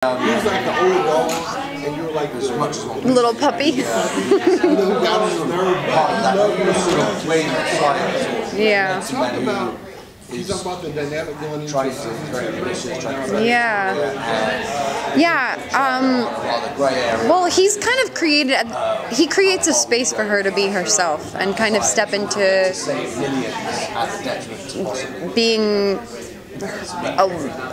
He was like the old dog, and you were like as much as one. Little puppy. Yeah. Talk about. You talk about the dynamic going into well, he's kind of he creates a space for her to be herself and kind of step into being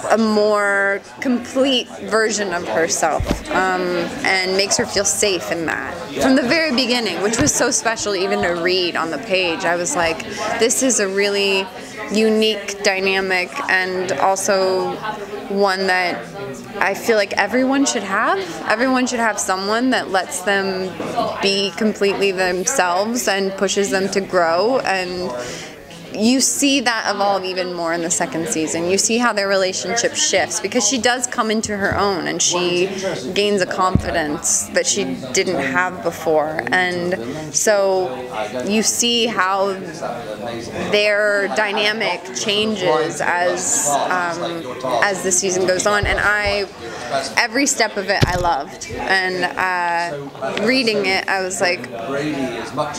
a more complete version of herself, and makes her feel safe in that. From the very beginning, which was so special even to read on the page, I was like, this is a really unique dynamic, and also one that I feel like everyone should have. Everyone should have someone that lets them be completely themselves and pushes them to grow, and you see that evolve even more in the second season. You see how their relationship shifts because she does come into her own and she gains a confidence that she didn't have before. And so you see how their dynamic changes as the season goes on. And every step of it I loved. And reading it, I was like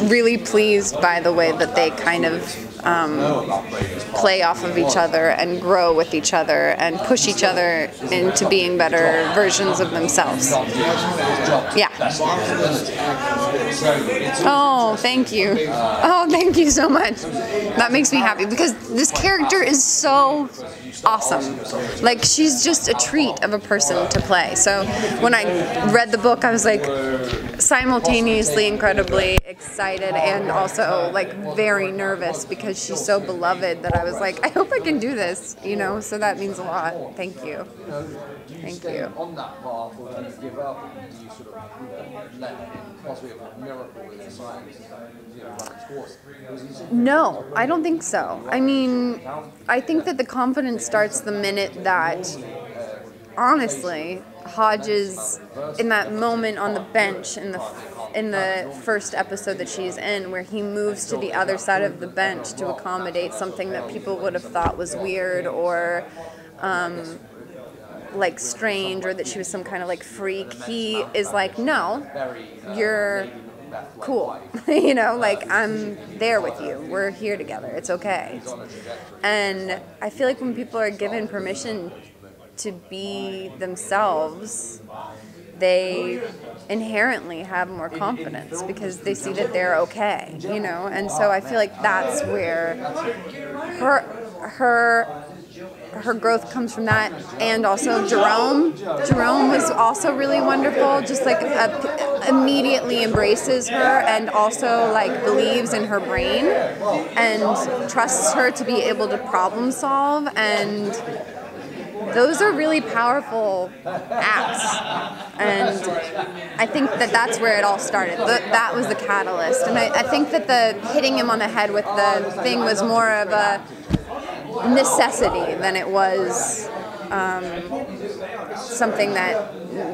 really pleased by the way that they kind of play off of each other and grow with each other and push each other into being better versions of themselves. Yeah. Oh, thank you. Oh, thank you so much. That makes me happy because this character is so awesome. Like, she's just a treat of a person to play. So when I read the book, I was like simultaneously incredibly excited and also like very nervous because she's so beloved that I was like, I hope I can do this, you know, so that means a lot. Thank you. Thank you. On that path, or do you give up, and do you sort of, let possibly a miracle with the science, run its course? No, I don't think so. I mean, I think that the confidence starts the minute that, honestly, Hodges, in that moment on the bench in the first episode that she's in, where he moves to the other side of the bench to accommodate something that people would have thought was weird or like strange, or that she was some kind of like freak, he is like, no, you're cool. You know, like, I'm there with you. We're here together. It's okay. And I feel like when people are given permission to be themselves, they inherently have more confidence because they see that they're okay, you know? And so I feel like that's where her growth comes from that. And also Jerome was also really wonderful, just like immediately embraces her and also like believes in her brain and trusts her to be able to problem solve, and those are really powerful acts. And I think that that's where it all started. That was the catalyst. And I think that the hitting him on the head with the thing was more of a necessity than it was something that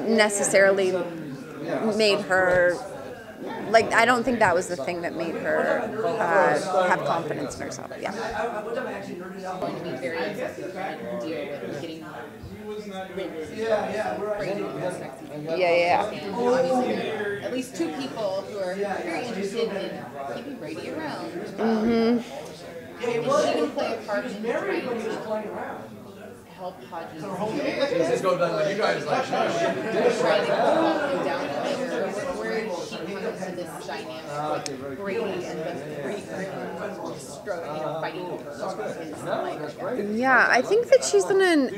necessarily made her, like, I don't think that was the thing that made her have confidence in herself. Yeah. Yeah. At least two people who are very interested in keeping Brady around. Mm-hmm. And she can play a part in trying to help Hodges. This going down like you guys like trying to down later, where she comes to this dynamic with Brady and then fighting over his life. Yeah, I think that she's gonna,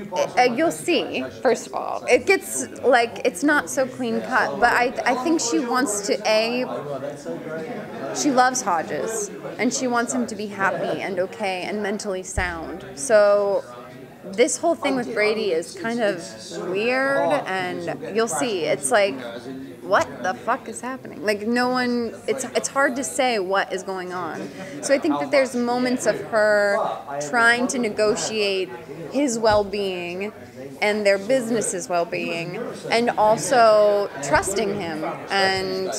you'll see, first of all, it gets, like, it's not so clean cut, but I think she wants to, she loves Hodges, and she wants him to be happy and okay and mentally sound. So this whole thing with Brady is kind of weird, and you'll see, it's like, what the fuck is happening? Like, no one, it's hard to say what is going on. So I think that there's moments of her trying to negotiate his well-being and their business's well-being, and also trusting him and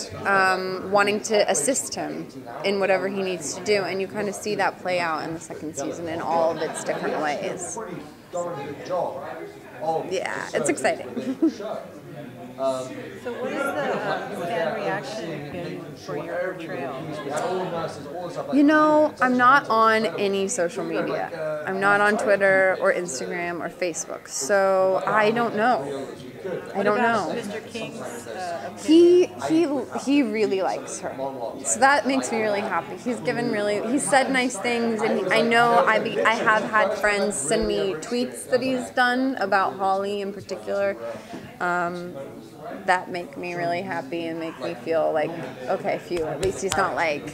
wanting to assist him in whatever he needs to do. And you kind of see that play out in the second season in all of its different ways. of Yeah, it's exciting. the show. So what is the fan reaction been for your portrayal? You know, I'm not on any social media. I'm not on Twitter or Instagram or Facebook, so I don't know. I don't know. Mr. King's opinion? He really likes her, so that makes me really happy. He's said nice things, and I know I have had friends send me tweets that he's done about Holly in particular. That make me really happy and make me feel like, okay, phew, at least he's not like,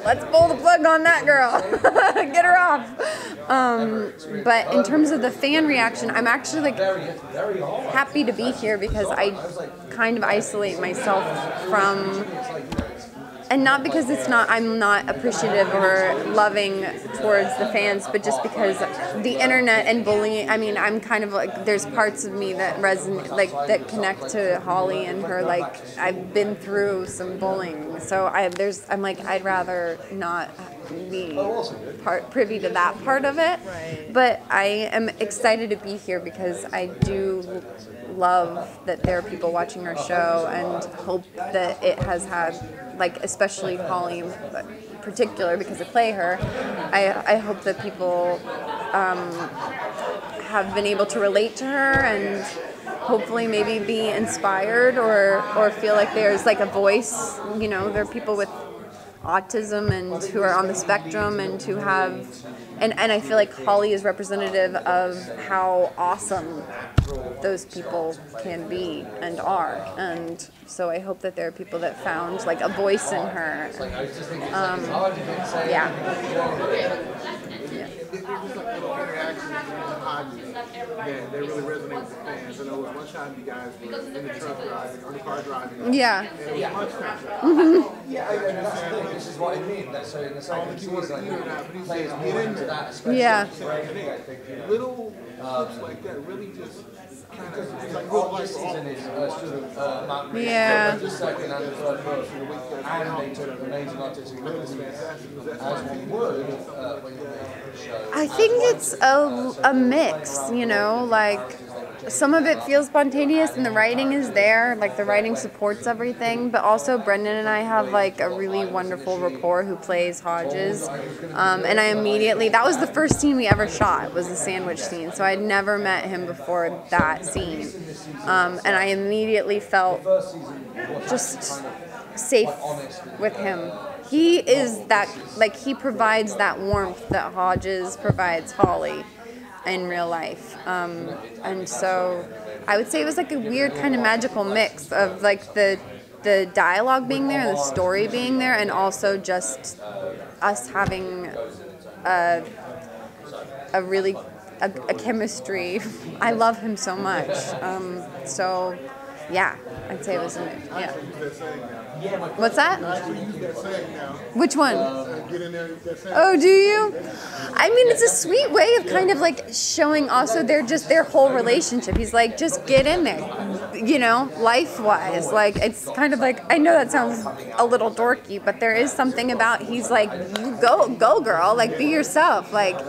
let's pull the plug on that girl, get her off. But in terms of the fan reaction, I'm actually like happy to be here because I kind of isolate myself from, and not because I'm not appreciative or loving towards the fans, but just because the internet and bullying, I mean, I'm kind of like, there's parts of me that resonate, like, that connect to Holly and her, like, I've been through some bullying, so I'm like, I'd rather not be privy to that part of it, but I am excited to be here because I do love that there are people watching our show and hope that it has had, like, especially Holly in particular because I play her, I hope that people have been able to relate to her and hopefully maybe be inspired or feel like there's like a voice. You know, there are people with autism and who are on the spectrum and who have, and I feel like Holly is representative of how awesome those people can be and are, and so I hope that there are people that found like a voice in her. Yeah, they really resonate with the fans. I know one time you guys were in the truck driving, or the car driving. Yeah. And it was much faster. Yeah, and that's the thing, this is what I mean. So in the second season, he plays more into that aspect. Yeah. Little clips like that really just kind of, it's like All this season is sort of Matt Reeves, Yeah. the second and the third book, and they took amazing artistic liberties, as we would when you make the show. I think it's a mix, you know, like some of it feels spontaneous and the writing is there, like the writing supports everything, but also Brendan and I have like a really wonderful rapport who plays Hodges, and I immediately, that was the first scene we ever shot, was the sandwich scene, so I'd never met him before that scene, and I immediately felt just safe with him. He is that, like, he provides that warmth that Hodges provides Holly in real life. And so I would say it was like a weird kind of magical mix of like the dialogue being there, the story being there, and also just us having a chemistry. I love him so much. So yeah, I'd say it was yeah. What's that? Which one? Oh, do you? I mean, it's a sweet way of kind of like showing also their whole relationship. He's like, just get in there, you know, life-wise. Like, it's kind of like, I know that sounds a little dorky, but there is something about, he's like, you go girl, like, be yourself, like,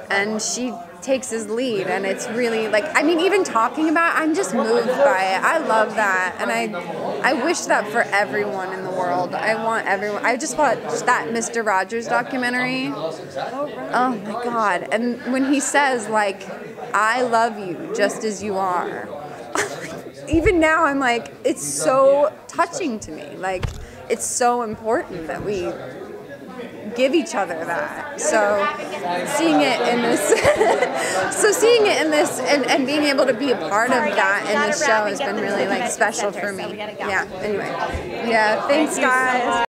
and she takes his lead, and it's really like, I mean, even talking about it, I'm just moved by it. I love that, and I wish that for everyone in the world. I want everyone. I just watched that Mr. Rogers documentary. Oh my God. And when he says like, I love you just as you are, even now I'm like, it's so touching to me. Like, it's so important that we give each other that. So seeing it in this, and being able to be a part of that in this show has been really like special for me. Yeah. Anyway. Yeah. Thanks, guys.